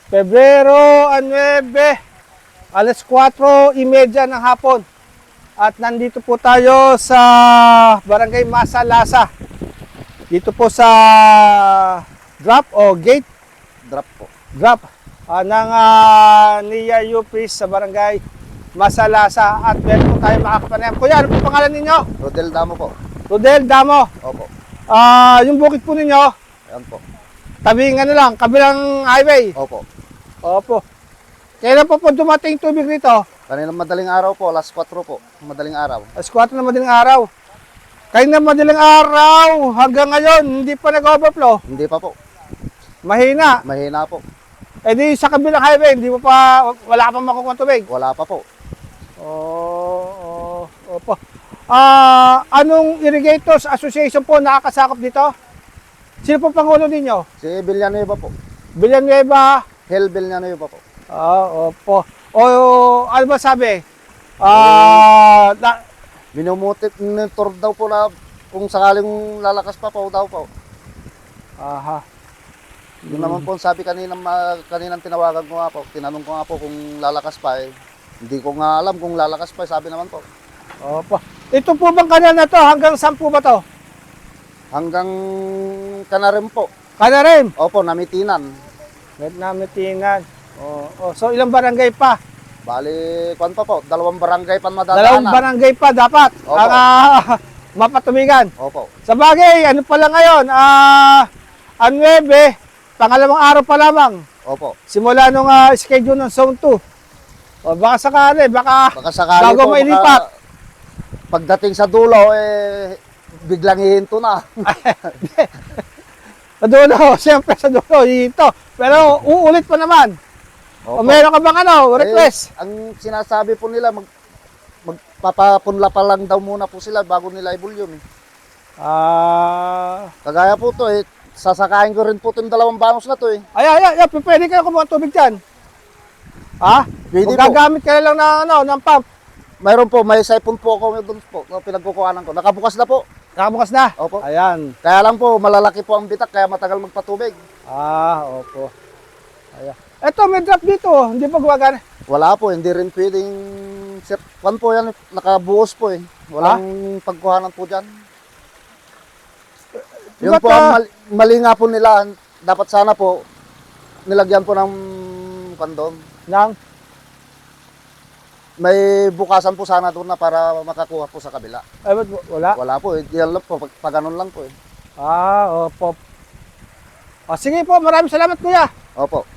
Pebrero 9, alas 4:30 ng hapon. At nandito po tayo sa Barangay Masalasa. Dito po sa drop o gate Drop po. drop ng NIA UPIS sa Barangay Masalasa. At meron po tayo makakapanayam. Kuya, ano po pangalan ninyo? Rodel Damo po. Rodel Damo. Opo. Yung bukid po ninyo, Ayan po. tabing ano lang, kabilang highway. Opo. Opo. Kailan po dumating tubig rito? Kaninang madaling araw po, alas 4 po. Madaling araw. Alas 4 na madaling araw. Kayo na madaling araw, hanggang ngayon, hindi pa nag-overflow. Hindi pa po. Mahina. Mahina po. Eh di sa kabilang highway, hindi mo pa, wala pa makukuha tubig. Wala pa po. Opo. Anong Irrigators Association po nakakasakop dito? Sino po pangulo ninyo? Si Villanueva po. Villanueva. Hel Villanueva po. Opo. Ano ba sabi? Minumutit-monitor daw po na kung sakaling lalakas pa po daw po. Aha. Yun naman po sabi kaninang tinawagan ko nga po. Tinanong ko nga po kung lalakas pa eh. Hindi ko nga alam kung lalakas pa, sabi naman po. Opo. Ito po bang kanal na to? Hanggang saan po ba to? Hanggang Kanarim po. Kanarim. Opo, Namitinan. Namitinan. So ilang barangay pa? Bali, kwan pa po, 2 barangay pa madadaanan. Dalawang barangay pa dapat Opo. ang mapatubigan. Opo. Sa bagay, ano pa lang ngayon? Ang 9, pangalawang araw pa lamang. Opo. Simula nung schedule ng Zone 2. Baka sakali, baka Sakali bago po, mailipat. pagdating sa dulo, biglang hihinto na. Sa dulo, siyempre sa dulo, ito. Pero uulit pa naman. O Opo. meron ka bang request? Ang sinasabi po nila, magpapapunla pa lang daw muna po sila bago nila i-volume. Kagaya po to sasakain ko rin po itong 2 banos na to Ay, pwede kayo kumuha ng tubig dyan. Pwede Kung po. gagamit ka na lang ng pump. Mayroon po, may siphon po ako doon po, pinagkukuhanan ko. Nakabukas na po. Nakabukas na? Opo. Ayan. Kaya lang po, malalaki po ang bitak, kaya matagal magpatubig. Opo. Ayan. Eto, may drop dito. Hindi pa gumagana. Wala po, hindi rin pwedeng, kwan po yan, nakabuhos po Walang pagkuhanan po dyan. Yun po ang mali nga po nila. Dapat sana po, nilagyan po ng kandom. May bukasan po sana doon na para makakuha po sa kabila. Ba't wala? Wala po, yan lang po, pag ganun lang po Opo. Sige po, maraming salamat kuya. Opo.